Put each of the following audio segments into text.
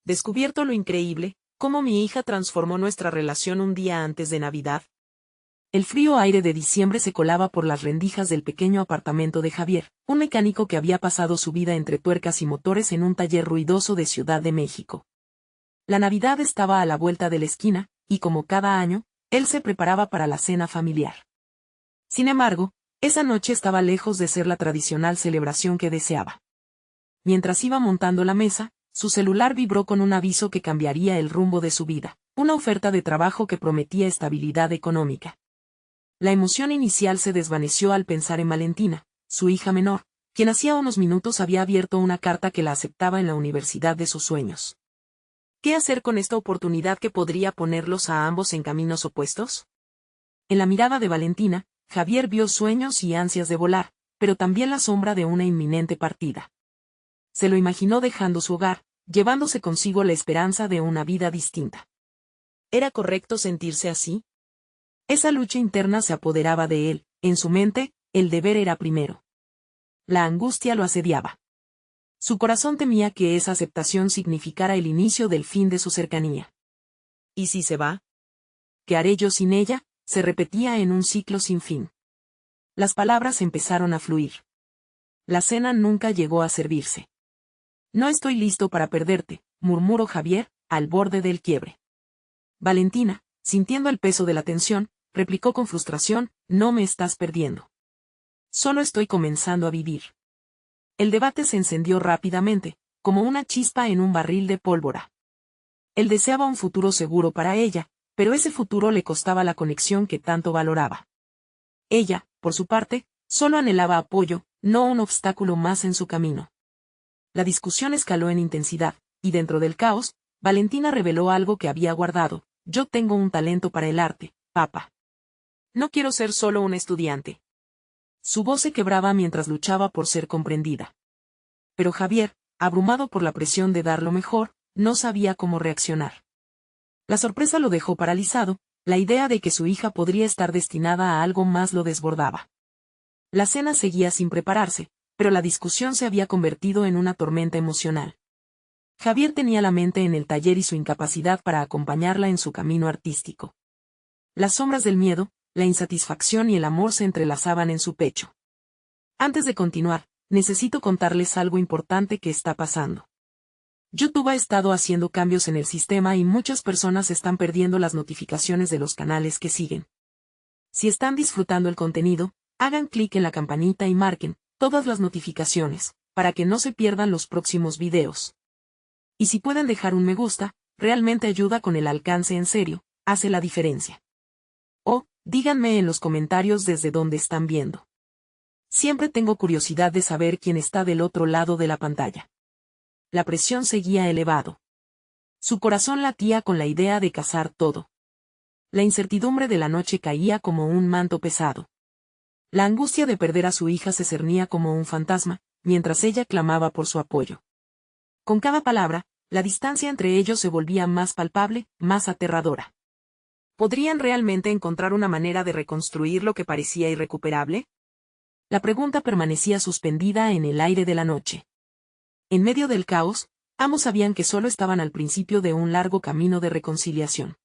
¿Descubierto lo increíble, cómo mi hija transformó nuestra relación un día antes de Navidad? El frío aire de diciembre se colaba por las rendijas del pequeño apartamento de Javier, un mecánico que había pasado su vida entre tuercas y motores en un taller ruidoso de Ciudad de México. La Navidad estaba a la vuelta de la esquina, y como cada año, él se preparaba para la cena familiar. Sin embargo, esa noche estaba lejos de ser la tradicional celebración que deseaba. Mientras iba montando la mesa, su celular vibró con un aviso que cambiaría el rumbo de su vida, una oferta de trabajo que prometía estabilidad económica. La emoción inicial se desvaneció al pensar en Valentina, su hija menor, quien hacía unos minutos había abierto una carta que la aceptaba en la universidad de sus sueños. ¿Qué hacer con esta oportunidad que podría ponerlos a ambos en caminos opuestos? En la mirada de Valentina, Javier vio sueños y ansias de volar, pero también la sombra de una inminente partida. Se lo imaginó dejando su hogar, llevándose consigo la esperanza de una vida distinta. ¿Era correcto sentirse así? Esa lucha interna se apoderaba de él, en su mente, el deber era primero. La angustia lo asediaba. Su corazón temía que esa aceptación significara el inicio del fin de su cercanía. ¿Y si se va? ¿Qué haré yo sin ella?, se repetía en un ciclo sin fin. Las palabras empezaron a fluir. La cena nunca llegó a servirse. No estoy listo para perderte, murmuró Javier, al borde del quiebre. Valentina, sintiendo el peso de la tensión, replicó con frustración, no me estás perdiendo. Solo estoy comenzando a vivir. El debate se encendió rápidamente, como una chispa en un barril de pólvora. Él deseaba un futuro seguro para ella, pero ese futuro le costaba la conexión que tanto valoraba. Ella, por su parte, solo anhelaba apoyo, no un obstáculo más en su camino. La discusión escaló en intensidad, y dentro del caos, Valentina reveló algo que había guardado: yo tengo un talento para el arte, papá. No quiero ser solo un estudiante. Su voz se quebraba mientras luchaba por ser comprendida. Pero Javier, abrumado por la presión de dar lo mejor, no sabía cómo reaccionar. La sorpresa lo dejó paralizado, la idea de que su hija podría estar destinada a algo más lo desbordaba. La cena seguía sin prepararse, pero la discusión se había convertido en una tormenta emocional. Javier tenía la mente en el taller y su incapacidad para acompañarla en su camino artístico. Las sombras del miedo, la insatisfacción y el amor se entrelazaban en su pecho. Antes de continuar, necesito contarles algo importante que está pasando. YouTube ha estado haciendo cambios en el sistema y muchas personas están perdiendo las notificaciones de los canales que siguen. Si están disfrutando el contenido, hagan clic en la campanita y marquen todas las notificaciones, para que no se pierdan los próximos videos. Y si pueden dejar un me gusta, realmente ayuda con el alcance en serio, hace la diferencia. O, díganme en los comentarios desde dónde están viendo. Siempre tengo curiosidad de saber quién está del otro lado de la pantalla. La presión seguía elevado. Su corazón latía con la idea de cazar todo. La incertidumbre de la noche caía como un manto pesado. La angustia de perder a su hija se cernía como un fantasma, mientras ella clamaba por su apoyo. Con cada palabra, la distancia entre ellos se volvía más palpable, más aterradora. ¿Podrían realmente encontrar una manera de reconstruir lo que parecía irrecuperable? La pregunta permanecía suspendida en el aire de la noche. En medio del caos, ambos sabían que solo estaban al principio de un largo camino de reconciliación.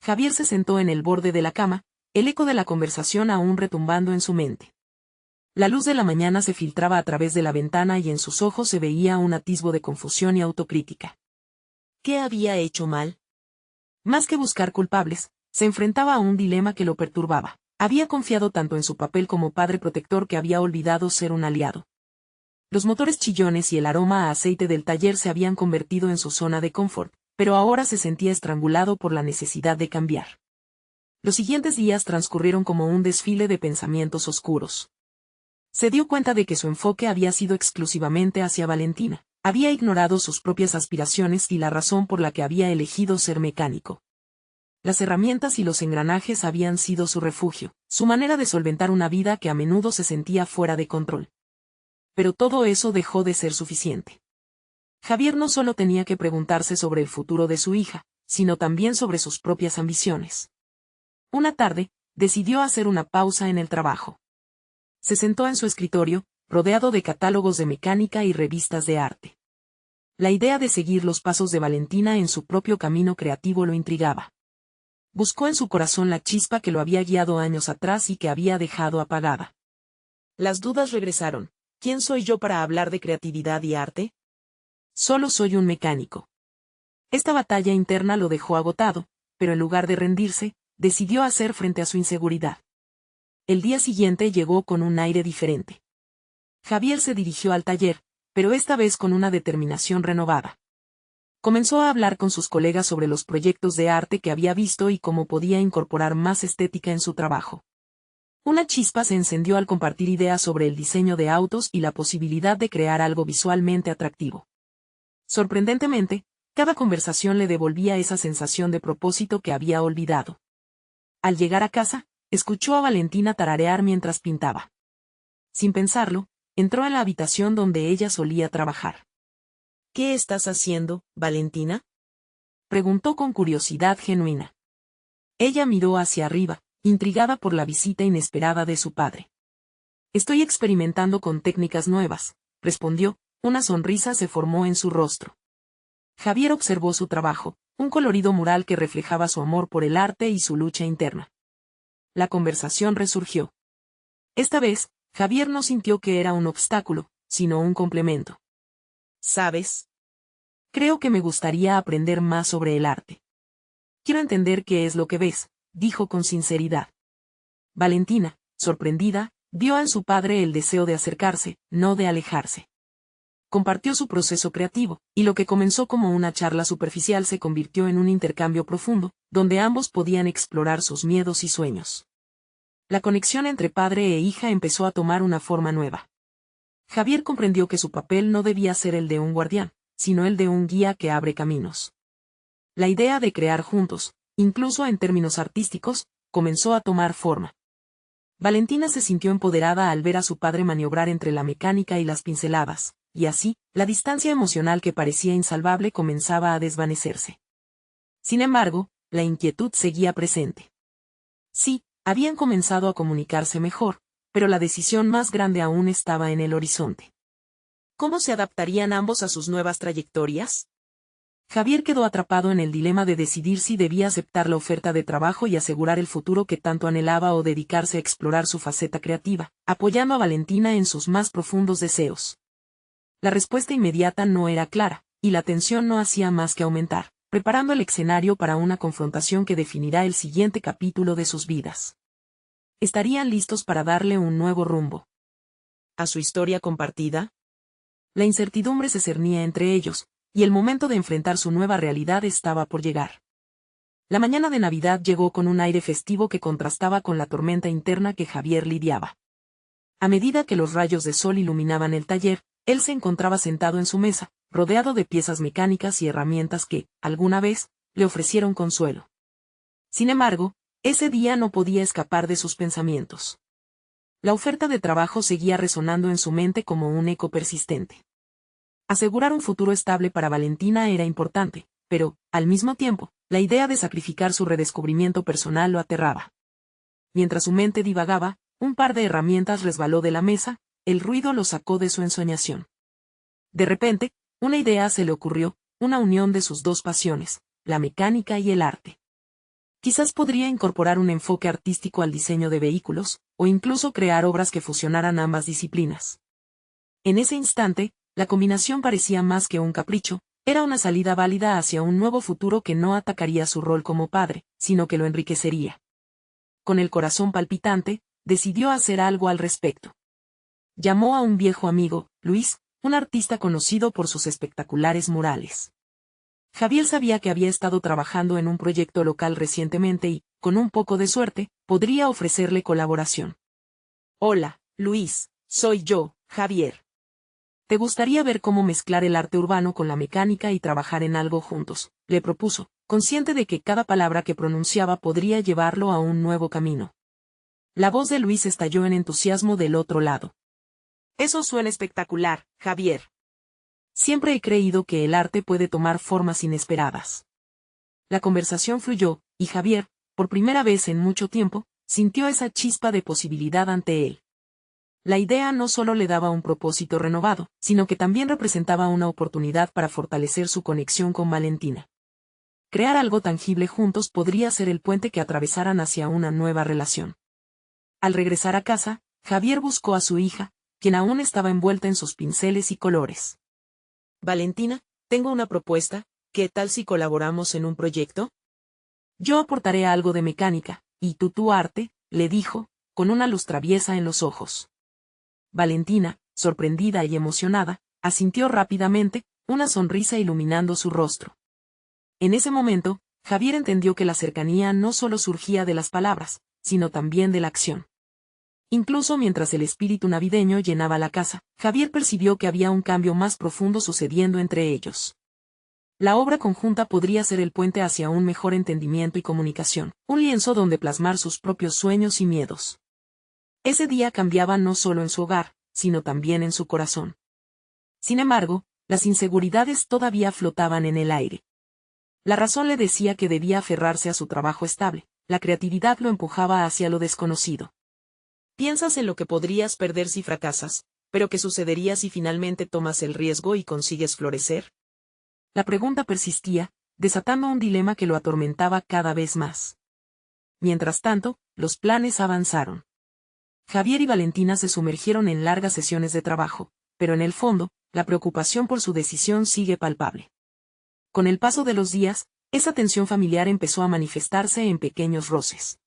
Javier se sentó en el borde de la cama, el eco de la conversación aún retumbando en su mente. La luz de la mañana se filtraba a través de la ventana y en sus ojos se veía un atisbo de confusión y autocrítica. ¿Qué había hecho mal? Más que buscar culpables, se enfrentaba a un dilema que lo perturbaba. Había confiado tanto en su papel como padre protector que había olvidado ser un aliado. Los motores chillones y el aroma a aceite del taller se habían convertido en su zona de confort, pero ahora se sentía estrangulado por la necesidad de cambiar. Los siguientes días transcurrieron como un desfile de pensamientos oscuros. Se dio cuenta de que su enfoque había sido exclusivamente hacia Valentina. Había ignorado sus propias aspiraciones y la razón por la que había elegido ser mecánico. Las herramientas y los engranajes habían sido su refugio, su manera de solventar una vida que a menudo se sentía fuera de control. Pero todo eso dejó de ser suficiente. Javier no solo tenía que preguntarse sobre el futuro de su hija, sino también sobre sus propias ambiciones. Una tarde, decidió hacer una pausa en el trabajo. Se sentó en su escritorio, rodeado de catálogos de mecánica y revistas de arte. La idea de seguir los pasos de Valentina en su propio camino creativo lo intrigaba. Buscó en su corazón la chispa que lo había guiado años atrás y que había dejado apagada. Las dudas regresaron. ¿Quién soy yo para hablar de creatividad y arte? Solo soy un mecánico. Esta batalla interna lo dejó agotado, pero en lugar de rendirse, decidió hacer frente a su inseguridad. El día siguiente llegó con un aire diferente. Javier se dirigió al taller, pero esta vez con una determinación renovada. Comenzó a hablar con sus colegas sobre los proyectos de arte que había visto y cómo podía incorporar más estética en su trabajo. Una chispa se encendió al compartir ideas sobre el diseño de autos y la posibilidad de crear algo visualmente atractivo. Sorprendentemente, cada conversación le devolvía esa sensación de propósito que había olvidado. Al llegar a casa, escuchó a Valentina tararear mientras pintaba. Sin pensarlo, entró a la habitación donde ella solía trabajar. ¿Qué estás haciendo, Valentina? Preguntó con curiosidad genuina. Ella miró hacia arriba, intrigada por la visita inesperada de su padre. Estoy experimentando con técnicas nuevas, respondió, una sonrisa se formó en su rostro. Javier observó su trabajo, un colorido mural que reflejaba su amor por el arte y su lucha interna. La conversación resurgió. Esta vez, Javier no sintió que era un obstáculo, sino un complemento. ¿Sabes? Creo que me gustaría aprender más sobre el arte. Quiero entender qué es lo que ves, dijo con sinceridad. Valentina, sorprendida, vio en su padre el deseo de acercarse, no de alejarse. Compartió su proceso creativo, y lo que comenzó como una charla superficial se convirtió en un intercambio profundo, donde ambos podían explorar sus miedos y sueños. La conexión entre padre e hija empezó a tomar una forma nueva. Javier comprendió que su papel no debía ser el de un guardián, sino el de un guía que abre caminos. La idea de crear juntos, incluso en términos artísticos, comenzó a tomar forma. Valentina se sintió empoderada al ver a su padre maniobrar entre la mecánica y las pinceladas, y así, la distancia emocional que parecía insalvable comenzaba a desvanecerse. Sin embargo, la inquietud seguía presente. Sí, habían comenzado a comunicarse mejor, pero la decisión más grande aún estaba en el horizonte. ¿Cómo se adaptarían ambos a sus nuevas trayectorias? Javier quedó atrapado en el dilema de decidir si debía aceptar la oferta de trabajo y asegurar el futuro que tanto anhelaba o dedicarse a explorar su faceta creativa, apoyando a Valentina en sus más profundos deseos. La respuesta inmediata no era clara, y la tensión no hacía más que aumentar, preparando el escenario para una confrontación que definirá el siguiente capítulo de sus vidas. ¿Estarían listos para darle un nuevo rumbo a su historia compartida? La incertidumbre se cernía entre ellos, y el momento de enfrentar su nueva realidad estaba por llegar. La mañana de Navidad llegó con un aire festivo que contrastaba con la tormenta interna que Javier lidiaba. A medida que los rayos de sol iluminaban el taller, él se encontraba sentado en su mesa, rodeado de piezas mecánicas y herramientas que, alguna vez, le ofrecieron consuelo. Sin embargo, ese día no podía escapar de sus pensamientos. La oferta de trabajo seguía resonando en su mente como un eco persistente. Asegurar un futuro estable para Valentina era importante, pero, al mismo tiempo, la idea de sacrificar su redescubrimiento personal lo aterraba. Mientras su mente divagaba, un par de herramientas resbaló de la mesa, el ruido lo sacó de su ensoñación. De repente, una idea se le ocurrió, una unión de sus dos pasiones, la mecánica y el arte. Quizás podría incorporar un enfoque artístico al diseño de vehículos, o incluso crear obras que fusionaran ambas disciplinas. En ese instante, la combinación parecía más que un capricho, era una salida válida hacia un nuevo futuro que no atacaría su rol como padre, sino que lo enriquecería. Con el corazón palpitante, decidió hacer algo al respecto. Llamó a un viejo amigo, Luis, un artista conocido por sus espectaculares murales. Javier sabía que había estado trabajando en un proyecto local recientemente y, con un poco de suerte, podría ofrecerle colaboración. Hola, Luis, soy yo, Javier. ¿Te gustaría ver cómo mezclar el arte urbano con la mecánica y trabajar en algo juntos?, le propuso, consciente de que cada palabra que pronunciaba podría llevarlo a un nuevo camino. La voz de Luis estalló en entusiasmo del otro lado. Eso suena espectacular, Javier. Siempre he creído que el arte puede tomar formas inesperadas. La conversación fluyó, y Javier, por primera vez en mucho tiempo, sintió esa chispa de posibilidad ante él. La idea no solo le daba un propósito renovado, sino que también representaba una oportunidad para fortalecer su conexión con Valentina. Crear algo tangible juntos podría ser el puente que atravesaran hacia una nueva relación. Al regresar a casa, Javier buscó a su hija, quien aún estaba envuelta en sus pinceles y colores. Valentina, tengo una propuesta, ¿qué tal si colaboramos en un proyecto? Yo aportaré algo de mecánica, y tú tu arte, le dijo, con una luz traviesa en los ojos. Valentina, sorprendida y emocionada, asintió rápidamente, una sonrisa iluminando su rostro. En ese momento, Javier entendió que la cercanía no solo surgía de las palabras, sino también de la acción. Incluso mientras el espíritu navideño llenaba la casa, Javier percibió que había un cambio más profundo sucediendo entre ellos. La obra conjunta podría ser el puente hacia un mejor entendimiento y comunicación, un lienzo donde plasmar sus propios sueños y miedos. Ese día cambiaba no solo en su hogar, sino también en su corazón. Sin embargo, las inseguridades todavía flotaban en el aire. La razón le decía que debía aferrarse a su trabajo estable, la creatividad lo empujaba hacia lo desconocido. Piensas en lo que podrías perder si fracasas, pero ¿qué sucedería si finalmente tomas el riesgo y consigues florecer? La pregunta persistía, desatando un dilema que lo atormentaba cada vez más. Mientras tanto, los planes avanzaron. Javier y Valentina se sumergieron en largas sesiones de trabajo, pero en el fondo, la preocupación por su decisión sigue palpable. Con el paso de los días, esa tensión familiar empezó a manifestarse en pequeños roces.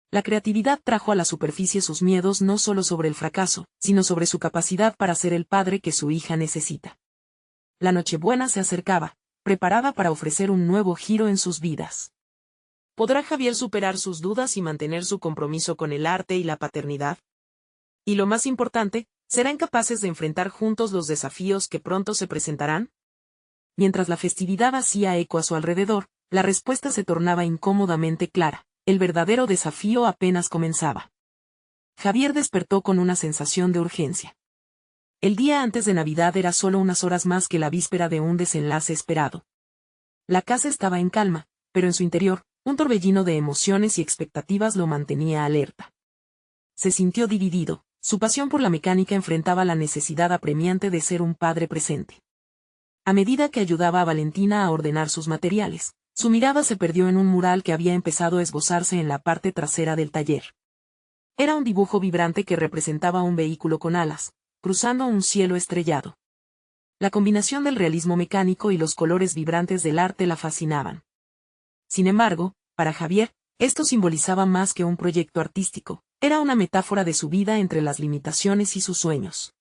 La creatividad trajo a la superficie sus miedos no solo sobre el fracaso, sino sobre su capacidad para ser el padre que su hija necesita. La Nochebuena se acercaba, preparada para ofrecer un nuevo giro en sus vidas. ¿Podrá Javier superar sus dudas y mantener su compromiso con el arte y la paternidad? Y lo más importante, ¿serán capaces de enfrentar juntos los desafíos que pronto se presentarán? Mientras la festividad hacía eco a su alrededor, la respuesta se tornaba incómodamente clara. El verdadero desafío apenas comenzaba. Javier despertó con una sensación de urgencia. El día antes de Navidad era solo unas horas más que la víspera de un desenlace esperado. La casa estaba en calma, pero en su interior, un torbellino de emociones y expectativas lo mantenía alerta. Se sintió dividido, su pasión por la mecánica enfrentaba la necesidad apremiante de ser un padre presente. A medida que ayudaba a Valentina a ordenar sus materiales, su mirada se perdió en un mural que había empezado a esbozarse en la parte trasera del taller. Era un dibujo vibrante que representaba un vehículo con alas, cruzando un cielo estrellado. La combinación del realismo mecánico y los colores vibrantes del arte la fascinaban. Sin embargo, para Javier, esto simbolizaba más que un proyecto artístico, era una metáfora de su vida entre las limitaciones y sus sueños.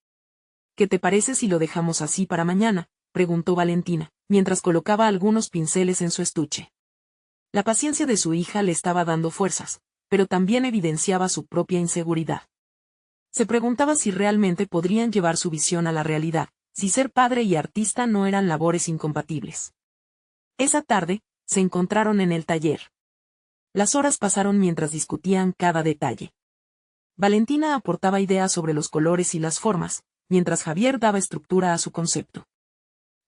¿Qué te parece si lo dejamos así para mañana?, preguntó Valentina, mientras colocaba algunos pinceles en su estuche. La paciencia de su hija le estaba dando fuerzas, pero también evidenciaba su propia inseguridad. Se preguntaba si realmente podrían llevar su visión a la realidad, si ser padre y artista no eran labores incompatibles. Esa tarde, se encontraron en el taller. Las horas pasaron mientras discutían cada detalle. Valentina aportaba ideas sobre los colores y las formas, mientras Javier daba estructura a su concepto.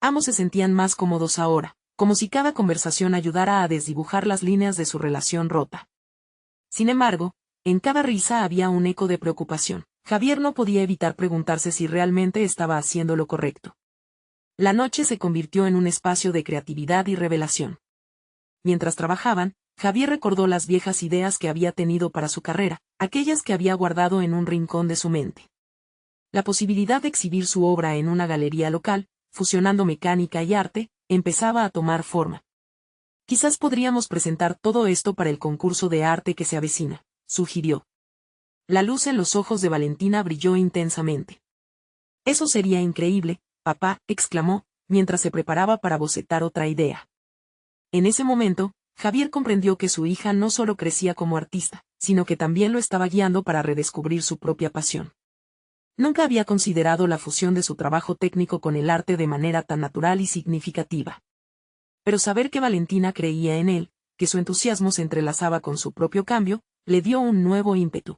Ambos se sentían más cómodos ahora, como si cada conversación ayudara a desdibujar las líneas de su relación rota. Sin embargo, en cada risa había un eco de preocupación. Javier no podía evitar preguntarse si realmente estaba haciendo lo correcto. La noche se convirtió en un espacio de creatividad y revelación. Mientras trabajaban, Javier recordó las viejas ideas que había tenido para su carrera, aquellas que había guardado en un rincón de su mente. La posibilidad de exhibir su obra en una galería local, fusionando mecánica y arte, empezaba a tomar forma. Quizás podríamos presentar todo esto para el concurso de arte que se avecina, sugirió. La luz en los ojos de Valentina brilló intensamente. Eso sería increíble, papá, exclamó, mientras se preparaba para bocetar otra idea. En ese momento, Javier comprendió que su hija no solo crecía como artista, sino que también lo estaba guiando para redescubrir su propia pasión. Nunca había considerado la fusión de su trabajo técnico con el arte de manera tan natural y significativa. Pero saber que Valentina creía en él, que su entusiasmo se entrelazaba con su propio cambio, le dio un nuevo ímpetu.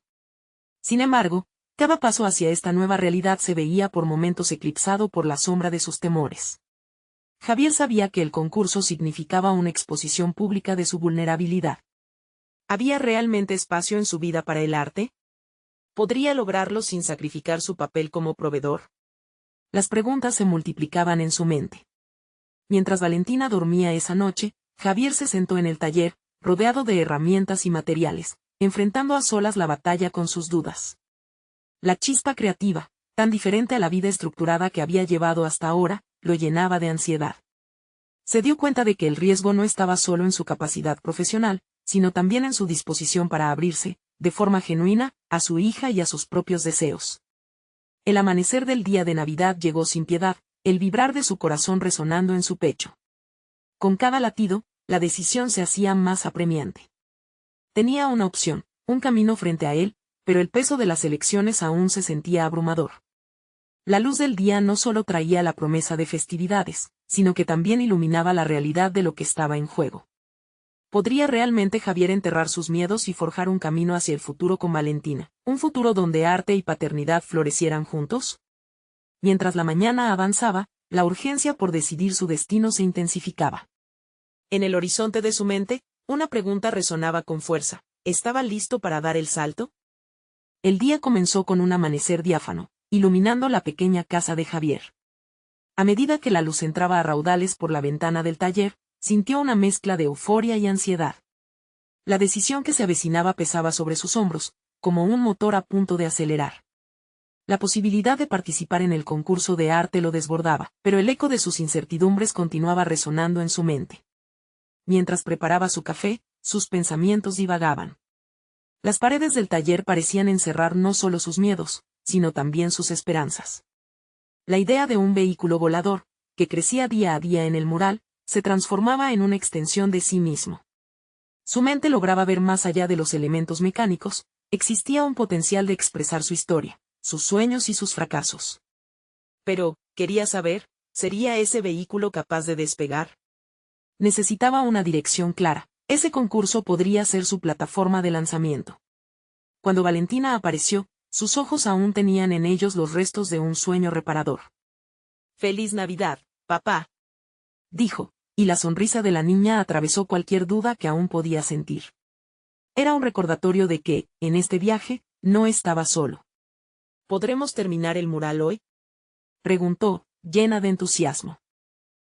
Sin embargo, cada paso hacia esta nueva realidad se veía por momentos eclipsado por la sombra de sus temores. Javier sabía que el concurso significaba una exposición pública de su vulnerabilidad. ¿Había realmente espacio en su vida para el arte? ¿Podría lograrlo sin sacrificar su papel como proveedor? Las preguntas se multiplicaban en su mente. Mientras Valentina dormía esa noche, Javier se sentó en el taller, rodeado de herramientas y materiales, enfrentando a solas la batalla con sus dudas. La chispa creativa, tan diferente a la vida estructurada que había llevado hasta ahora, lo llenaba de ansiedad. Se dio cuenta de que el riesgo no estaba solo en su capacidad profesional, sino también en su disposición para abrirse, de forma genuina, a su hija y a sus propios deseos. El amanecer del día de Navidad llegó sin piedad, el vibrar de su corazón resonando en su pecho. Con cada latido, la decisión se hacía más apremiante. Tenía una opción, un camino frente a él, pero el peso de las elecciones aún se sentía abrumador. La luz del día no solo traía la promesa de festividades, sino que también iluminaba la realidad de lo que estaba en juego. ¿Podría realmente Javier enterrar sus miedos y forjar un camino hacia el futuro con Valentina, un futuro donde arte y paternidad florecieran juntos? Mientras la mañana avanzaba, la urgencia por decidir su destino se intensificaba. En el horizonte de su mente, una pregunta resonaba con fuerza: ¿estaba listo para dar el salto? El día comenzó con un amanecer diáfano, iluminando la pequeña casa de Javier. A medida que la luz entraba a raudales por la ventana del taller, sintió una mezcla de euforia y ansiedad. La decisión que se avecinaba pesaba sobre sus hombros, como un motor a punto de acelerar. La posibilidad de participar en el concurso de arte lo desbordaba, pero el eco de sus incertidumbres continuaba resonando en su mente. Mientras preparaba su café, sus pensamientos divagaban. Las paredes del taller parecían encerrar no solo sus miedos, sino también sus esperanzas. La idea de un vehículo volador, que crecía día a día en el mural, se transformaba en una extensión de sí mismo. Su mente lograba ver más allá de los elementos mecánicos, existía un potencial de expresar su historia, sus sueños y sus fracasos. Pero, quería saber, ¿sería ese vehículo capaz de despegar? Necesitaba una dirección clara, ese concurso podría ser su plataforma de lanzamiento. Cuando Valentina apareció, sus ojos aún tenían en ellos los restos de un sueño reparador. «Feliz Navidad, papá», dijo, y la sonrisa de la niña atravesó cualquier duda que aún podía sentir. Era un recordatorio de que, en este viaje, no estaba solo. ¿Podremos terminar el mural hoy?, preguntó, llena de entusiasmo.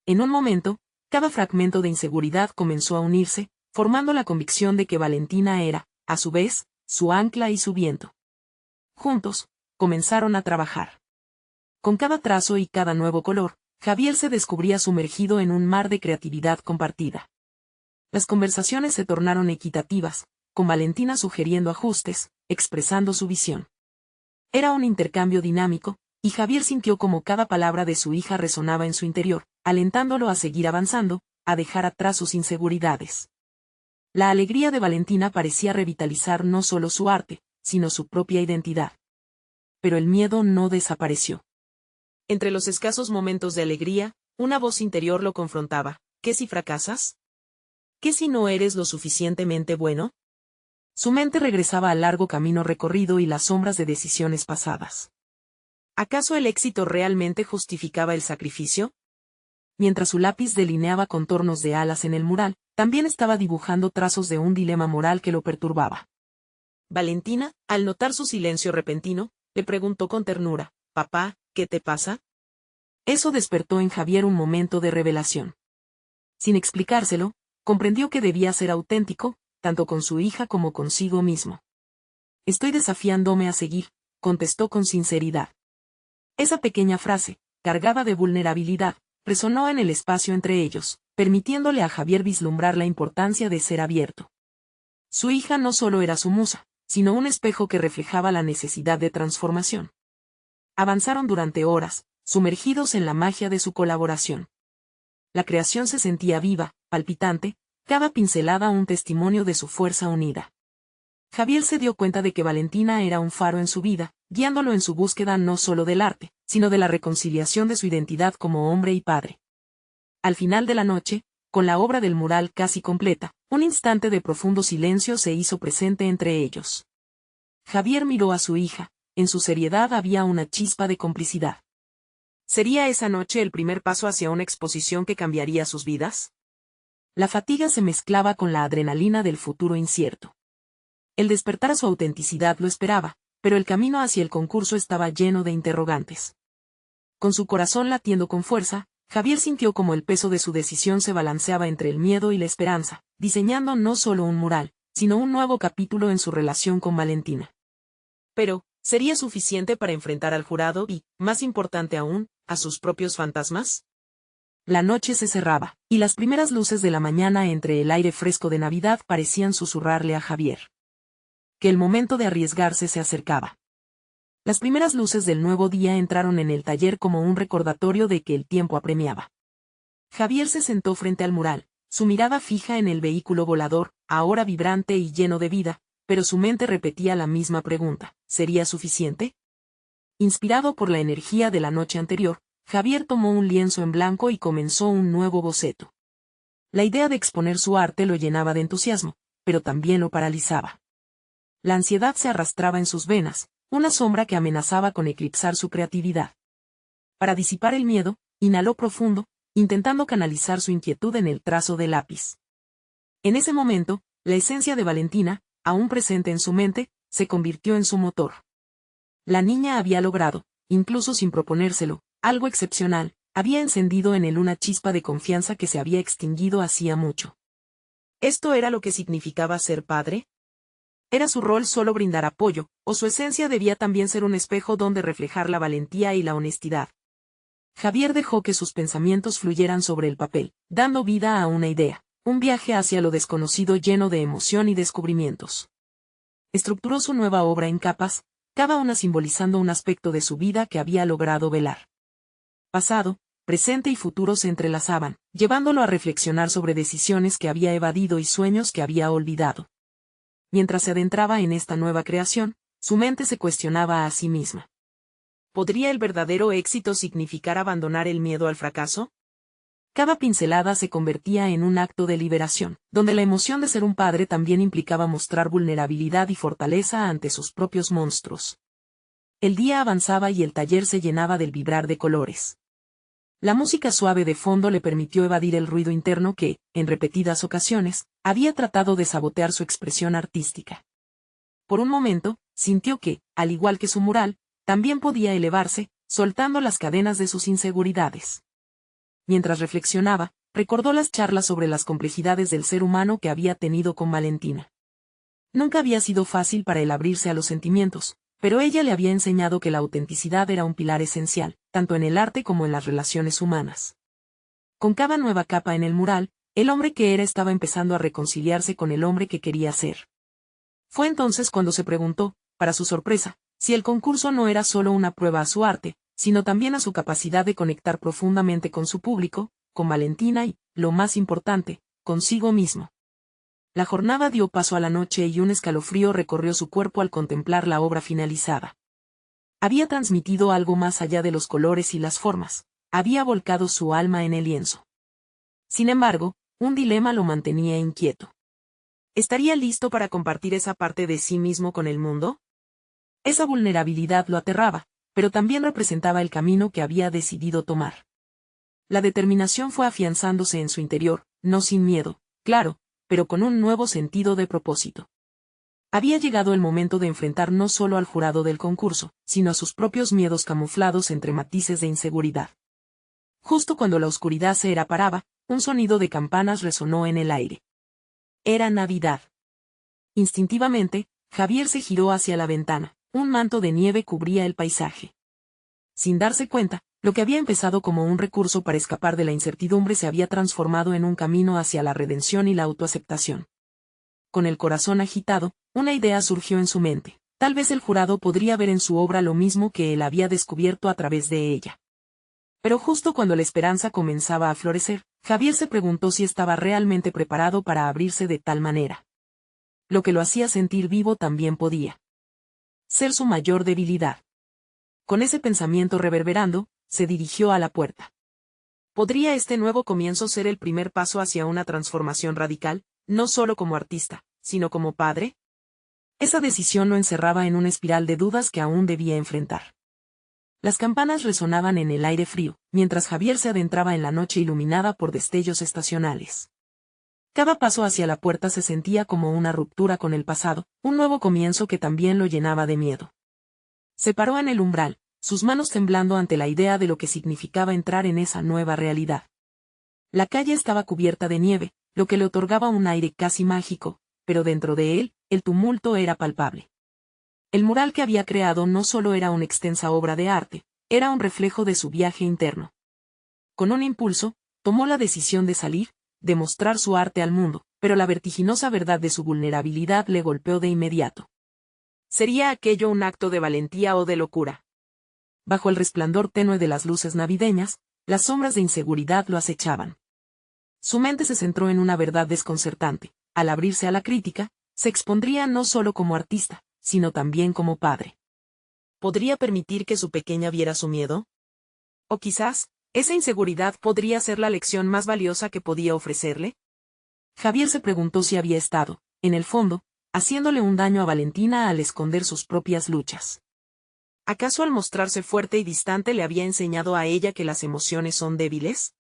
En un momento, cada fragmento de inseguridad comenzó a unirse, formando la convicción de que Valentina era, a su vez, su ancla y su viento. Juntos, comenzaron a trabajar. Con cada trazo y cada nuevo color, Javier se descubría sumergido en un mar de creatividad compartida. Las conversaciones se tornaron equitativas, con Valentina sugiriendo ajustes, expresando su visión. Era un intercambio dinámico, y Javier sintió como cada palabra de su hija resonaba en su interior, alentándolo a seguir avanzando, a dejar atrás sus inseguridades. La alegría de Valentina parecía revitalizar no solo su arte, sino su propia identidad. Pero el miedo no desapareció. Entre los escasos momentos de alegría, una voz interior lo confrontaba: ¿qué si fracasas? ¿Qué si no eres lo suficientemente bueno? Su mente regresaba al largo camino recorrido y las sombras de decisiones pasadas. ¿Acaso el éxito realmente justificaba el sacrificio? Mientras su lápiz delineaba contornos de alas en el mural, también estaba dibujando trazos de un dilema moral que lo perturbaba. Valentina, al notar su silencio repentino, le preguntó con ternura: «Papá, ¿qué te pasa?». Eso despertó en Javier un momento de revelación. Sin explicárselo, comprendió que debía ser auténtico, tanto con su hija como consigo mismo. «Estoy desafiándome a seguir», contestó con sinceridad. Esa pequeña frase, cargada de vulnerabilidad, resonó en el espacio entre ellos, permitiéndole a Javier vislumbrar la importancia de ser abierto. Su hija no solo era su musa, sino un espejo que reflejaba la necesidad de transformación. Avanzaron durante horas, sumergidos en la magia de su colaboración. La creación se sentía viva, palpitante, cada pincelada un testimonio de su fuerza unida. Javier se dio cuenta de que Valentina era un faro en su vida, guiándolo en su búsqueda no solo del arte, sino de la reconciliación de su identidad como hombre y padre. Al final de la noche, con la obra del mural casi completa, un instante de profundo silencio se hizo presente entre ellos. Javier miró a su hija, en su seriedad había una chispa de complicidad. ¿Sería esa noche el primer paso hacia una exposición que cambiaría sus vidas? La fatiga se mezclaba con la adrenalina del futuro incierto. El despertar a su autenticidad lo esperaba, pero el camino hacia el concurso estaba lleno de interrogantes. Con su corazón latiendo con fuerza, Javier sintió como el peso de su decisión se balanceaba entre el miedo y la esperanza, diseñando no solo un mural, sino un nuevo capítulo en su relación con Valentina. Pero, ¿sería suficiente para enfrentar al jurado y, más importante aún, a sus propios fantasmas? La noche se cerraba, y las primeras luces de la mañana entre el aire fresco de Navidad parecían susurrarle a Javier que el momento de arriesgarse se acercaba. Las primeras luces del nuevo día entraron en el taller como un recordatorio de que el tiempo apremiaba. Javier se sentó frente al mural, su mirada fija en el vehículo volador, ahora vibrante y lleno de vida, pero su mente repetía la misma pregunta: ¿sería suficiente? Inspirado por la energía de la noche anterior, Javier tomó un lienzo en blanco y comenzó un nuevo boceto. La idea de exponer su arte lo llenaba de entusiasmo, pero también lo paralizaba. La ansiedad se arrastraba en sus venas, una sombra que amenazaba con eclipsar su creatividad. Para disipar el miedo, inhaló profundo, intentando canalizar su inquietud en el trazo de lápiz. En ese momento, la esencia de Valentina, aún presente en su mente, se convirtió en su motor. La niña había logrado, incluso sin proponérselo, algo excepcional, había encendido en él una chispa de confianza que se había extinguido hacía mucho. ¿Esto era lo que significaba ser padre? ¿Era su rol solo brindar apoyo, o su esencia debía también ser un espejo donde reflejar la valentía y la honestidad? Javier dejó que sus pensamientos fluyeran sobre el papel, dando vida a una idea, un viaje hacia lo desconocido lleno de emoción y descubrimientos. Estructuró su nueva obra en capas, cada una simbolizando un aspecto de su vida que había logrado velar. Pasado, presente y futuro se entrelazaban, llevándolo a reflexionar sobre decisiones que había evadido y sueños que había olvidado. Mientras se adentraba en esta nueva creación, su mente se cuestionaba a sí misma. ¿Podría el verdadero éxito significar abandonar el miedo al fracaso? Cada pincelada se convertía en un acto de liberación, donde la emoción de ser un padre también implicaba mostrar vulnerabilidad y fortaleza ante sus propios monstruos. El día avanzaba y el taller se llenaba del vibrar de colores. La música suave de fondo le permitió evadir el ruido interno que, en repetidas ocasiones, había tratado de sabotear su expresión artística. Por un momento, sintió que, al igual que su mural, también podía elevarse, soltando las cadenas de sus inseguridades. Mientras reflexionaba, recordó las charlas sobre las complejidades del ser humano que había tenido con Valentina. Nunca había sido fácil para él abrirse a los sentimientos, pero ella le había enseñado que la autenticidad era un pilar esencial, tanto en el arte como en las relaciones humanas. Con cada nueva capa en el mural, el hombre que era estaba empezando a reconciliarse con el hombre que quería ser. Fue entonces cuando se preguntó, para su sorpresa, si el concurso no era solo una prueba a su arte, sino también a su capacidad de conectar profundamente con su público, con Valentina y, lo más importante, consigo mismo. La jornada dio paso a la noche y un escalofrío recorrió su cuerpo al contemplar la obra finalizada. Había transmitido algo más allá de los colores y las formas, había volcado su alma en el lienzo. Sin embargo, un dilema lo mantenía inquieto. ¿Estaría listo para compartir esa parte de sí mismo con el mundo? Esa vulnerabilidad lo aterraba, pero también representaba el camino que había decidido tomar. La determinación fue afianzándose en su interior, no sin miedo, claro, pero con un nuevo sentido de propósito. Había llegado el momento de enfrentar no solo al jurado del concurso, sino a sus propios miedos camuflados entre matices de inseguridad. Justo cuando la oscuridad se eraparaba, un sonido de campanas resonó en el aire. Era Navidad. Instintivamente, Javier se giró hacia la ventana, un manto de nieve cubría el paisaje. Sin darse cuenta, lo que había empezado como un recurso para escapar de la incertidumbre se había transformado en un camino hacia la redención y la autoaceptación. Con el corazón agitado, una idea surgió en su mente. Tal vez el jurado podría ver en su obra lo mismo que él había descubierto a través de ella. Pero justo cuando la esperanza comenzaba a florecer, Javier se preguntó si estaba realmente preparado para abrirse de tal manera. Lo que lo hacía sentir vivo también podía ser su mayor debilidad. Con ese pensamiento reverberando, se dirigió a la puerta. ¿Podría este nuevo comienzo ser el primer paso hacia una transformación radical, no solo como artista, sino como padre? Esa decisión lo encerraba en una espiral de dudas que aún debía enfrentar. Las campanas resonaban en el aire frío, mientras Javier se adentraba en la noche iluminada por destellos estacionales. Cada paso hacia la puerta se sentía como una ruptura con el pasado, un nuevo comienzo que también lo llenaba de miedo. Se paró en el umbral, sus manos temblando ante la idea de lo que significaba entrar en esa nueva realidad. La calle estaba cubierta de nieve, lo que le otorgaba un aire casi mágico, pero dentro de él, el tumulto era palpable. El mural que había creado no solo era una extensa obra de arte, era un reflejo de su viaje interno. Con un impulso, tomó la decisión de salir, de mostrar su arte al mundo, pero la vertiginosa verdad de su vulnerabilidad le golpeó de inmediato. ¿Sería aquello un acto de valentía o de locura? Bajo el resplandor tenue de las luces navideñas, las sombras de inseguridad lo acechaban. Su mente se centró en una verdad desconcertante: al abrirse a la crítica, se expondría no solo como artista, sino también como padre. ¿Podría permitir que su pequeña viera su miedo? O quizás, esa inseguridad podría ser la lección más valiosa que podía ofrecerle. Javier se preguntó si había estado, en el fondo, haciéndole un daño a Valentina al esconder sus propias luchas. ¿Acaso al mostrarse fuerte y distante le había enseñado a ella que las emociones son débiles?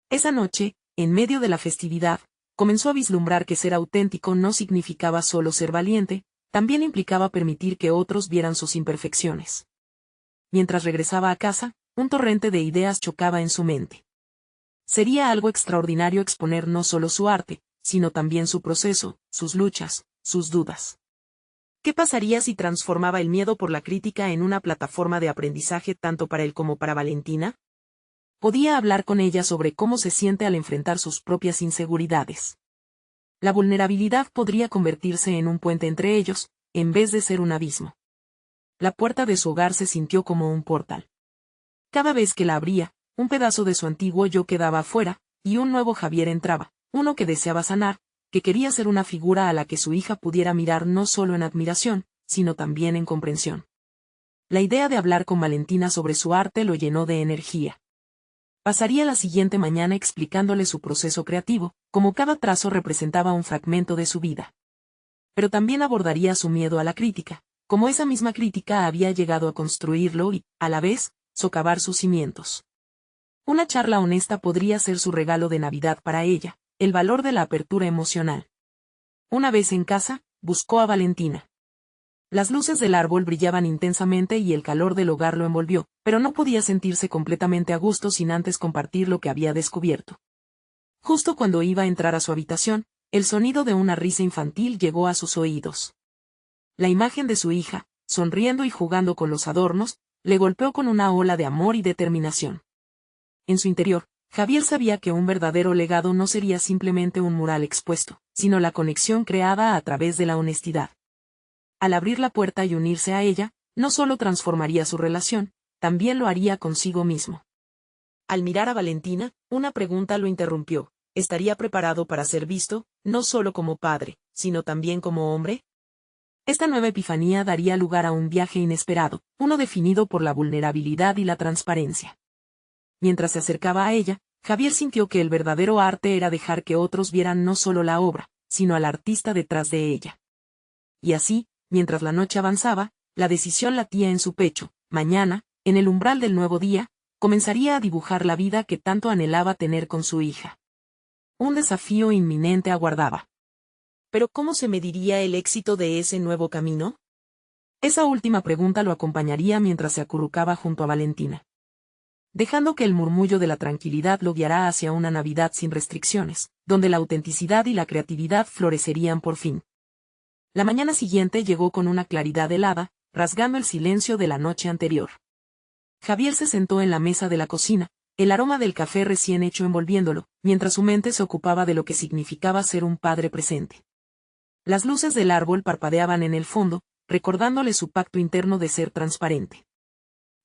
Esa noche, en medio de la festividad, comenzó a vislumbrar que ser auténtico no significaba solo ser valiente, también implicaba permitir que otros vieran sus imperfecciones. Mientras regresaba a casa, un torrente de ideas chocaba en su mente. Sería algo extraordinario exponer no solo su arte, sino también su proceso, sus luchas, sus dudas. ¿Qué pasaría si transformaba el miedo por la crítica en una plataforma de aprendizaje tanto para él como para Valentina? Podía hablar con ella sobre cómo se siente al enfrentar sus propias inseguridades. La vulnerabilidad podría convertirse en un puente entre ellos, en vez de ser un abismo. La puerta de su hogar se sintió como un portal. Cada vez que la abría, un pedazo de su antiguo yo quedaba afuera, y un nuevo Javier entraba, uno que deseaba sanar, que quería ser una figura a la que su hija pudiera mirar no solo en admiración, sino también en comprensión. La idea de hablar con Valentina sobre su arte lo llenó de energía. Pasaría la siguiente mañana explicándole su proceso creativo, como cada trazo representaba un fragmento de su vida. Pero también abordaría su miedo a la crítica, como esa misma crítica había llegado a construirlo y, a la vez, socavar sus cimientos. Una charla honesta podría ser su regalo de Navidad para ella, el valor de la apertura emocional. Una vez en casa, buscó a Valentina. Las luces del árbol brillaban intensamente y el calor del hogar lo envolvió, pero no podía sentirse completamente a gusto sin antes compartir lo que había descubierto. Justo cuando iba a entrar a su habitación, el sonido de una risa infantil llegó a sus oídos. La imagen de su hija, sonriendo y jugando con los adornos, le golpeó con una ola de amor y determinación. En su interior, Javier sabía que un verdadero legado no sería simplemente un mural expuesto, sino la conexión creada a través de la honestidad. Al abrir la puerta y unirse a ella, no solo transformaría su relación, también lo haría consigo mismo. Al mirar a Valentina, una pregunta lo interrumpió: ¿estaría preparado para ser visto, no solo como padre, sino también como hombre? Esta nueva epifanía daría lugar a un viaje inesperado, uno definido por la vulnerabilidad y la transparencia. Mientras se acercaba a ella, Javier sintió que el verdadero arte era dejar que otros vieran no solo la obra, sino al artista detrás de ella. Y así, mientras la noche avanzaba, la decisión latía en su pecho: mañana, en el umbral del nuevo día, comenzaría a dibujar la vida que tanto anhelaba tener con su hija. Un desafío inminente aguardaba. ¿Pero cómo se mediría el éxito de ese nuevo camino? Esa última pregunta lo acompañaría mientras se acurrucaba junto a Valentina, dejando que el murmullo de la tranquilidad lo guiara hacia una Navidad sin restricciones, donde la autenticidad y la creatividad florecerían por fin. La mañana siguiente llegó con una claridad helada, rasgando el silencio de la noche anterior. Javier se sentó en la mesa de la cocina, el aroma del café recién hecho envolviéndolo, mientras su mente se ocupaba de lo que significaba ser un padre presente. Las luces del árbol parpadeaban en el fondo, recordándole su pacto interno de ser transparente.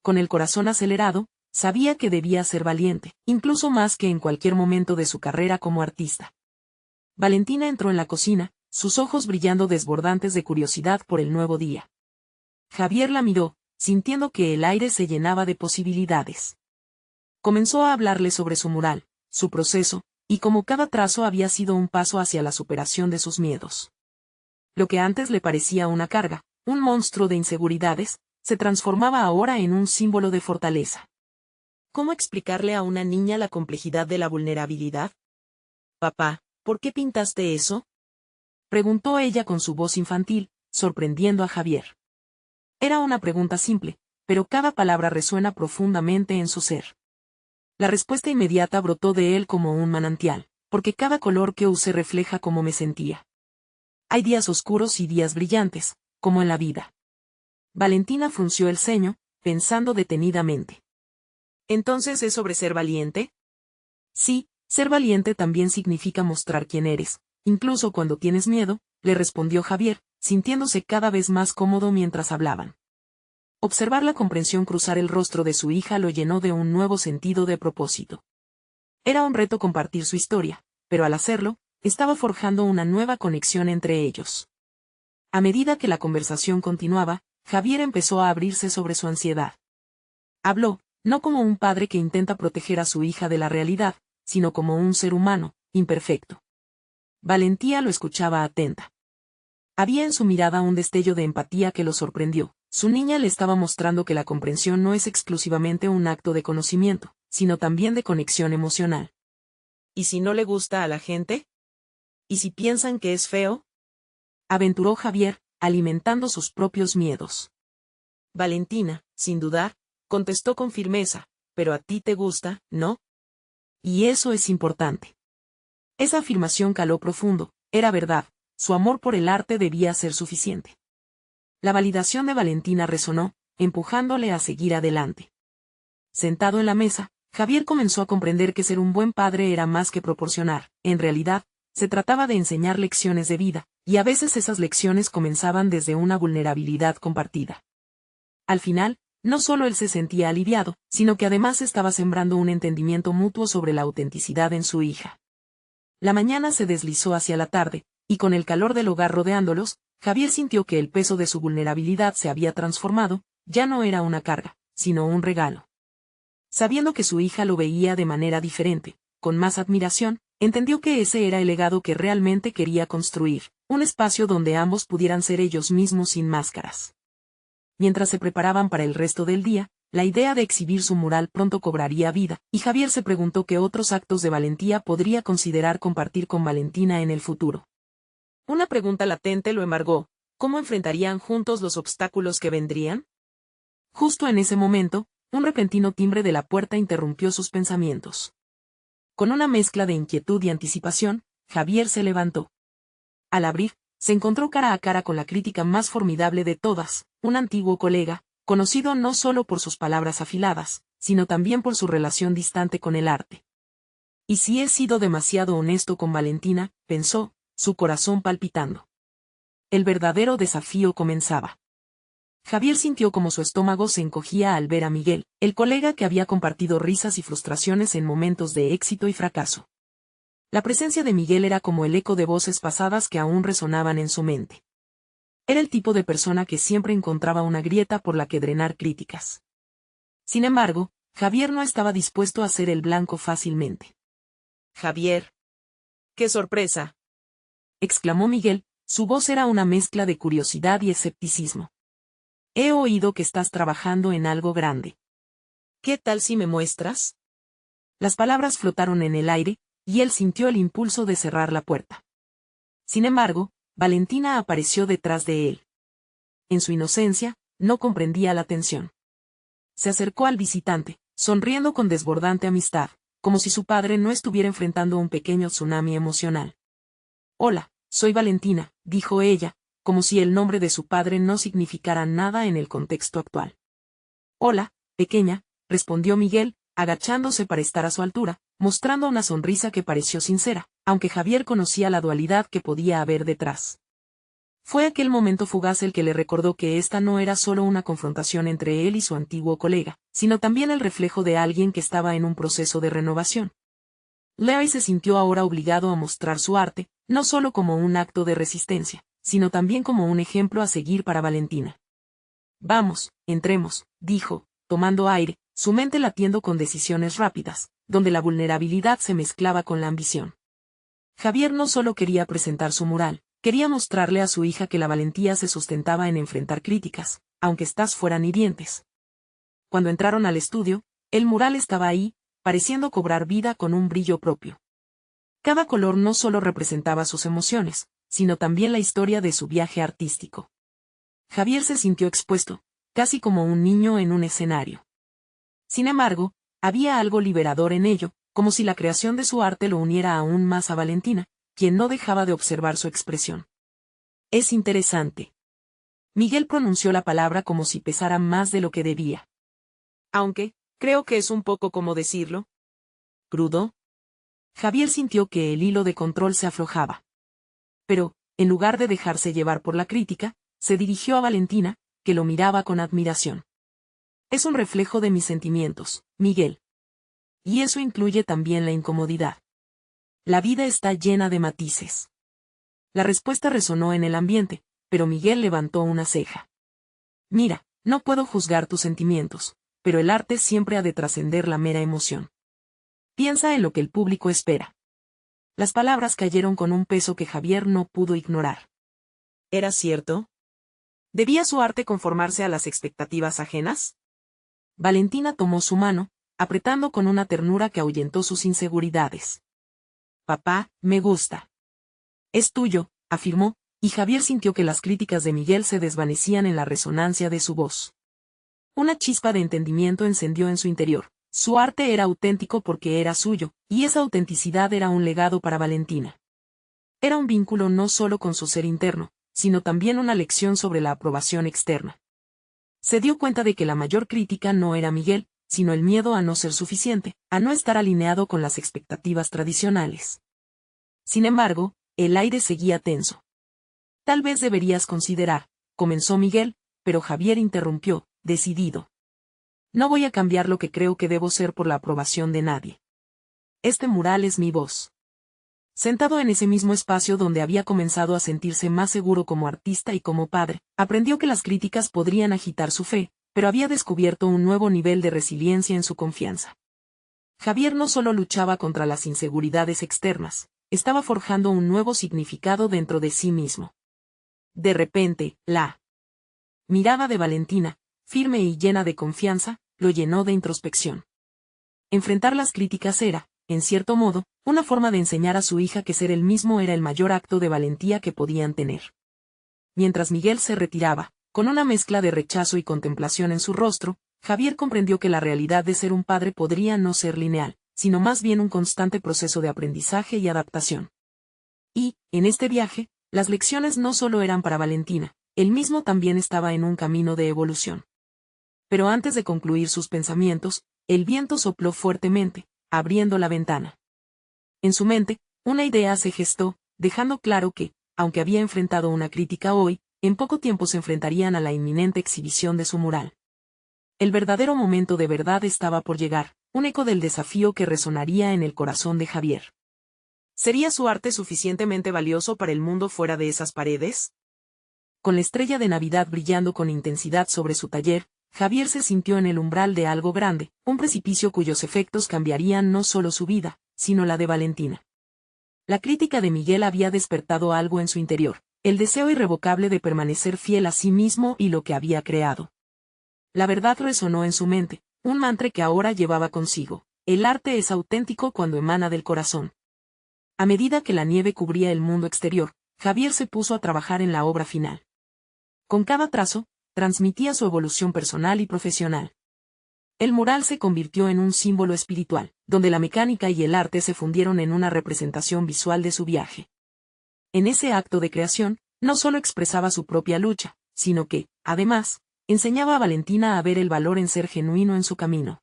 Con el corazón acelerado, sabía que debía ser valiente, incluso más que en cualquier momento de su carrera como artista. Valentina entró en la cocina, sus ojos brillando desbordantes de curiosidad por el nuevo día. Javier la miró, sintiendo que el aire se llenaba de posibilidades. Comenzó a hablarle sobre su mural, su proceso, y cómo cada trazo había sido un paso hacia la superación de sus miedos. Lo que antes le parecía una carga, un monstruo de inseguridades, se transformaba ahora en un símbolo de fortaleza. ¿Cómo explicarle a una niña la complejidad de la vulnerabilidad? Papá, ¿por qué pintaste eso?, preguntó ella con su voz infantil, sorprendiendo a Javier. Era una pregunta simple, pero cada palabra resuena profundamente en su ser. La respuesta inmediata brotó de él como un manantial, porque cada color que usé refleja cómo me sentía. Hay días oscuros y días brillantes, como en la vida. Valentina frunció el ceño, pensando detenidamente. ¿Entonces es sobre ser valiente? Sí, ser valiente también significa mostrar quién eres, incluso cuando tienes miedo, le respondió Javier, sintiéndose cada vez más cómodo mientras hablaban. Observar la comprensión cruzar el rostro de su hija lo llenó de un nuevo sentido de propósito. Era un reto compartir su historia, pero al hacerlo, estaba forjando una nueva conexión entre ellos. A medida que la conversación continuaba, Javier empezó a abrirse sobre su ansiedad. Habló, no como un padre que intenta proteger a su hija de la realidad, sino como un ser humano, imperfecto. Valentía lo escuchaba atenta. Había en su mirada un destello de empatía que lo sorprendió. Su niña le estaba mostrando que la comprensión no es exclusivamente un acto de conocimiento, sino también de conexión emocional. ¿Y si no le gusta a la gente? ¿Y si piensan que es feo? Aventuró Javier, alimentando sus propios miedos. Valentina, sin dudar, contestó con firmeza, pero a ti te gusta, ¿no? Y eso es importante. Esa afirmación caló profundo, era verdad, su amor por el arte debía ser suficiente. La validación de Valentina resonó, empujándole a seguir adelante. Sentado en la mesa, Javier comenzó a comprender que ser un buen padre era más que proporcionar, en realidad, se trataba de enseñar lecciones de vida, y a veces esas lecciones comenzaban desde una vulnerabilidad compartida. Al final, no solo él se sentía aliviado, sino que además estaba sembrando un entendimiento mutuo sobre la autenticidad en su hija. La mañana se deslizó hacia la tarde, y con el calor del hogar rodeándolos, Javier sintió que el peso de su vulnerabilidad se había transformado, ya no era una carga, sino un regalo. Sabiendo que su hija lo veía de manera diferente, con más admiración, entendió que ese era el legado que realmente quería construir, un espacio donde ambos pudieran ser ellos mismos sin máscaras. Mientras se preparaban para el resto del día, la idea de exhibir su mural pronto cobraría vida, y Javier se preguntó qué otros actos de valentía podría considerar compartir con Valentina en el futuro. Una pregunta latente lo embargó: ¿cómo enfrentarían juntos los obstáculos que vendrían? Justo en ese momento, un repentino timbre de la puerta interrumpió sus pensamientos. Con una mezcla de inquietud y anticipación, Javier se levantó. Al abrir, se encontró cara a cara con la crítica más formidable de todas, un antiguo colega, conocido no solo por sus palabras afiladas, sino también por su relación distante con el arte. ¿Y si he sido demasiado honesto con Valentina?, pensó, su corazón palpitando. El verdadero desafío comenzaba. Javier sintió como su estómago se encogía al ver a Miguel, el colega que había compartido risas y frustraciones en momentos de éxito y fracaso. La presencia de Miguel era como el eco de voces pasadas que aún resonaban en su mente. Era el tipo de persona que siempre encontraba una grieta por la que drenar críticas. Sin embargo, Javier no estaba dispuesto a ser el blanco fácilmente. «Javier. ¡Qué sorpresa!», exclamó Miguel, su voz era una mezcla de curiosidad y escepticismo. «He oído que estás trabajando en algo grande. ¿Qué tal si me muestras?». Las palabras flotaron en el aire, y él sintió el impulso de cerrar la puerta. Sin embargo, Valentina apareció detrás de él. En su inocencia, no comprendía la tensión. Se acercó al visitante, sonriendo con desbordante amistad, como si su padre no estuviera enfrentando un pequeño tsunami emocional. «Hola, soy Valentina», dijo ella, como si el nombre de su padre no significara nada en el contexto actual. «Hola, pequeña», respondió Miguel, agachándose para estar a su altura, mostrando una sonrisa que pareció sincera, aunque Javier conocía la dualidad que podía haber detrás. Fue aquel momento fugaz el que le recordó que esta no era solo una confrontación entre él y su antiguo colega, sino también el reflejo de alguien que estaba en un proceso de renovación. Levi se sintió ahora obligado a mostrar su arte, no solo como un acto de resistencia, sino también como un ejemplo a seguir para Valentina. «Vamos, entremos», dijo, tomando aire, su mente latiendo con decisiones rápidas, donde la vulnerabilidad se mezclaba con la ambición. Javier no solo quería presentar su mural, quería mostrarle a su hija que la valentía se sustentaba en enfrentar críticas, aunque éstas fueran hirientes. Cuando entraron al estudio, el mural estaba ahí, pareciendo cobrar vida con un brillo propio. Cada color no solo representaba sus emociones, sino también la historia de su viaje artístico. Javier se sintió expuesto, casi como un niño en un escenario. Sin embargo, había algo liberador en ello, como si la creación de su arte lo uniera aún más a Valentina, quien no dejaba de observar su expresión. Es interesante. Miguel pronunció la palabra como si pesara más de lo que debía. Aunque, creo que es un poco como decirlo. ¿Crudo? Javier sintió que el hilo de control se aflojaba. Pero, en lugar de dejarse llevar por la crítica, se dirigió a Valentina, que lo miraba con admiración. Es un reflejo de mis sentimientos, Miguel. Y eso incluye también la incomodidad. La vida está llena de matices. La respuesta resonó en el ambiente, pero Miguel levantó una ceja. Mira, no puedo juzgar tus sentimientos, pero el arte siempre ha de trascender la mera emoción. Piensa en lo que el público espera. Las palabras cayeron con un peso que Javier no pudo ignorar. ¿Era cierto? ¿Debía su arte conformarse a las expectativas ajenas? Valentina tomó su mano, apretando con una ternura que ahuyentó sus inseguridades. Papá, me gusta. Es tuyo, afirmó, y Javier sintió que las críticas de Miguel se desvanecían en la resonancia de su voz. Una chispa de entendimiento encendió en su interior. Su arte era auténtico porque era suyo, y esa autenticidad era un legado para Valentina. Era un vínculo no solo con su ser interno, sino también una lección sobre la aprobación externa. Se dio cuenta de que la mayor crítica no era Miguel, sino el miedo a no ser suficiente, a no estar alineado con las expectativas tradicionales. Sin embargo, el aire seguía tenso. Tal vez deberías considerar, comenzó Miguel, pero Javier interrumpió, decidido. No voy a cambiar lo que creo que debo ser por la aprobación de nadie. Este mural es mi voz. Sentado en ese mismo espacio donde había comenzado a sentirse más seguro como artista y como padre, aprendió que las críticas podrían agitar su fe, pero había descubierto un nuevo nivel de resiliencia en su confianza. Javier no solo luchaba contra las inseguridades externas, estaba forjando un nuevo significado dentro de sí mismo. De repente, la mirada de Valentina, firme y llena de confianza, lo llenó de introspección. Enfrentar las críticas era, en cierto modo, una forma de enseñar a su hija que ser él mismo era el mayor acto de valentía que podían tener. Mientras Miguel se retiraba, con una mezcla de rechazo y contemplación en su rostro, Javier comprendió que la realidad de ser un padre podría no ser lineal, sino más bien un constante proceso de aprendizaje y adaptación. Y, en este viaje, las lecciones no solo eran para Valentina, él mismo también estaba en un camino de evolución. Pero antes de concluir sus pensamientos, el viento sopló fuertemente, abriendo la ventana. En su mente, una idea se gestó, dejando claro que, aunque había enfrentado una crítica hoy, en poco tiempo se enfrentarían a la inminente exhibición de su mural. El verdadero momento de verdad estaba por llegar, un eco del desafío que resonaría en el corazón de Javier. ¿Sería su arte suficientemente valioso para el mundo fuera de esas paredes? Con la estrella de Navidad brillando con intensidad sobre su taller, Javier se sintió en el umbral de algo grande, un precipicio cuyos efectos cambiarían no solo su vida, sino la de Valentina. La crítica de Miguel había despertado algo en su interior, el deseo irrevocable de permanecer fiel a sí mismo y lo que había creado. La verdad resonó en su mente, un mantra que ahora llevaba consigo: el arte es auténtico cuando emana del corazón. A medida que la nieve cubría el mundo exterior, Javier se puso a trabajar en la obra final. Con cada trazo, transmitía su evolución personal y profesional. El mural se convirtió en un símbolo espiritual, donde la mecánica y el arte se fundieron en una representación visual de su viaje. En ese acto de creación, no solo expresaba su propia lucha, sino que, además, enseñaba a Valentina a ver el valor en ser genuino en su camino.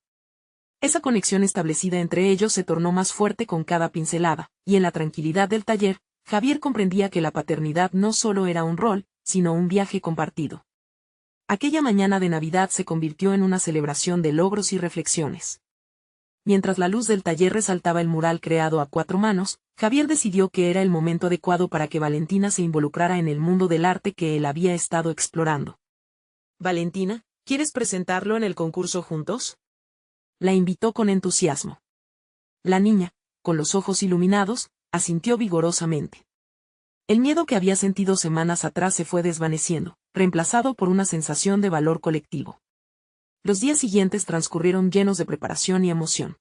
Esa conexión establecida entre ellos se tornó más fuerte con cada pincelada, y en la tranquilidad del taller, Javier comprendía que la paternidad no solo era un rol, sino un viaje compartido. Aquella mañana de Navidad se convirtió en una celebración de logros y reflexiones. Mientras la luz del taller resaltaba el mural creado a cuatro manos, Javier decidió que era el momento adecuado para que Valentina se involucrara en el mundo del arte que él había estado explorando. Valentina, ¿quieres presentarlo en el concurso juntos? La invitó con entusiasmo. La niña, con los ojos iluminados, asintió vigorosamente. El miedo que había sentido semanas atrás se fue desvaneciendo, reemplazado por una sensación de valor colectivo. Los días siguientes transcurrieron llenos de preparación y emoción.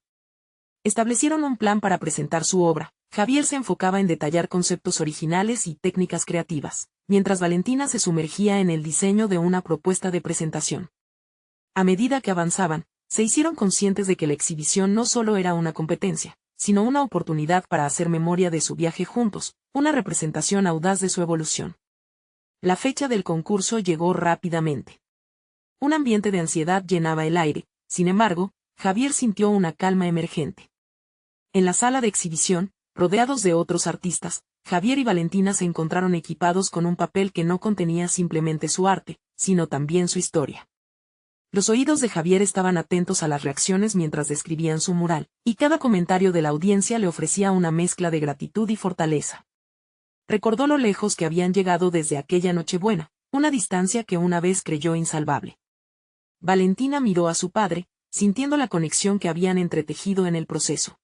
Establecieron un plan para presentar su obra. Javier se enfocaba en detallar conceptos originales y técnicas creativas, mientras Valentina se sumergía en el diseño de una propuesta de presentación. A medida que avanzaban, se hicieron conscientes de que la exhibición no solo era una competencia, sino una oportunidad para hacer memoria de su viaje juntos, una representación audaz de su evolución. La fecha del concurso llegó rápidamente. Un ambiente de ansiedad llenaba el aire, sin embargo, Javier sintió una calma emergente. En la sala de exhibición, rodeados de otros artistas, Javier y Valentina se encontraron equipados con un papel que no contenía simplemente su arte, sino también su historia. Los oídos de Javier estaban atentos a las reacciones mientras describían su mural, y cada comentario de la audiencia le ofrecía una mezcla de gratitud y fortaleza. Recordó lo lejos que habían llegado desde aquella Nochebuena, una distancia que una vez creyó insalvable. Valentina miró a su padre, sintiendo la conexión que habían entretejido en el proceso.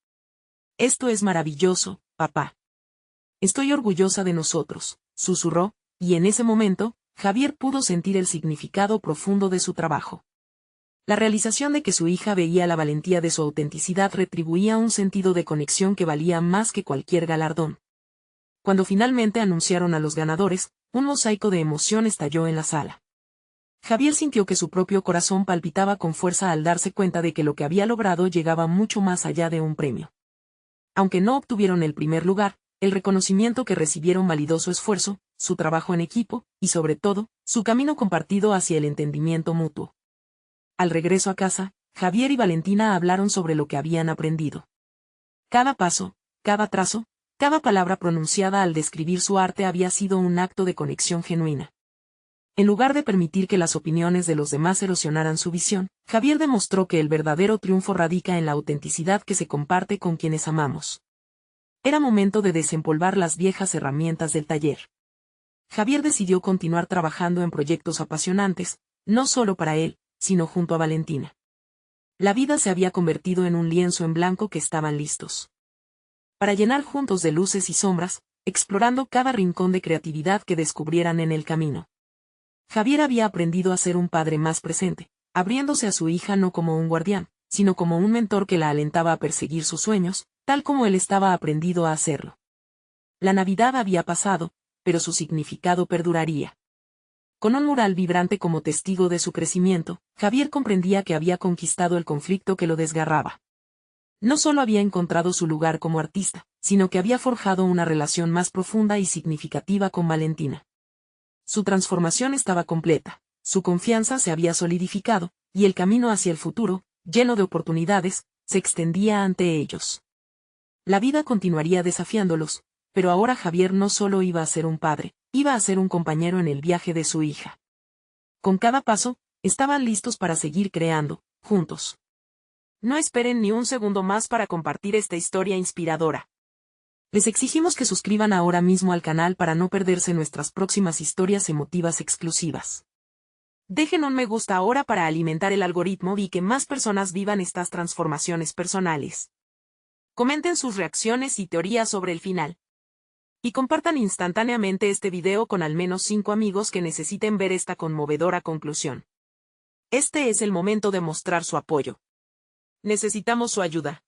«Esto es maravilloso, papá. Estoy orgullosa de nosotros», susurró, y en ese momento, Javier pudo sentir el significado profundo de su trabajo. La realización de que su hija veía la valentía de su autenticidad retribuía un sentido de conexión que valía más que cualquier galardón. Cuando finalmente anunciaron a los ganadores, un mosaico de emoción estalló en la sala. Javier sintió que su propio corazón palpitaba con fuerza al darse cuenta de que lo que había logrado llegaba mucho más allá de un premio. Aunque no obtuvieron el primer lugar, el reconocimiento que recibieron validó su esfuerzo, su trabajo en equipo, y sobre todo, su camino compartido hacia el entendimiento mutuo. Al regreso a casa, Javier y Valentina hablaron sobre lo que habían aprendido. Cada paso, cada trazo, cada palabra pronunciada al describir su arte había sido un acto de conexión genuina. En lugar de permitir que las opiniones de los demás erosionaran su visión, Javier demostró que el verdadero triunfo radica en la autenticidad que se comparte con quienes amamos. Era momento de desempolvar las viejas herramientas del taller. Javier decidió continuar trabajando en proyectos apasionantes, no solo para él, sino junto a Valentina. La vida se había convertido en un lienzo en blanco que estaban listos para llenar juntos de luces y sombras, explorando cada rincón de creatividad que descubrieran en el camino. Javier había aprendido a ser un padre más presente, abriéndose a su hija no como un guardián, sino como un mentor que la alentaba a perseguir sus sueños, tal como él estaba aprendido a hacerlo. La Navidad había pasado, pero su significado perduraría. Con un mural vibrante como testigo de su crecimiento, Javier comprendía que había conquistado el conflicto que lo desgarraba. No solo había encontrado su lugar como artista, sino que había forjado una relación más profunda y significativa con Valentina. Su transformación estaba completa, su confianza se había solidificado, y el camino hacia el futuro, lleno de oportunidades, se extendía ante ellos. La vida continuaría desafiándolos, pero ahora Javier no solo iba a ser un padre, iba a ser un compañero en el viaje de su hija. Con cada paso, estaban listos para seguir creando, juntos. No esperen ni un segundo más para compartir esta historia inspiradora. Les exigimos que suscriban ahora mismo al canal para no perderse nuestras próximas historias emotivas exclusivas. Dejen un me gusta ahora para alimentar el algoritmo y que más personas vivan estas transformaciones personales. Comenten sus reacciones y teorías sobre el final. Y compartan instantáneamente este video con al menos 5 amigos que necesiten ver esta conmovedora conclusión. Este es el momento de mostrar su apoyo. Necesitamos su ayuda.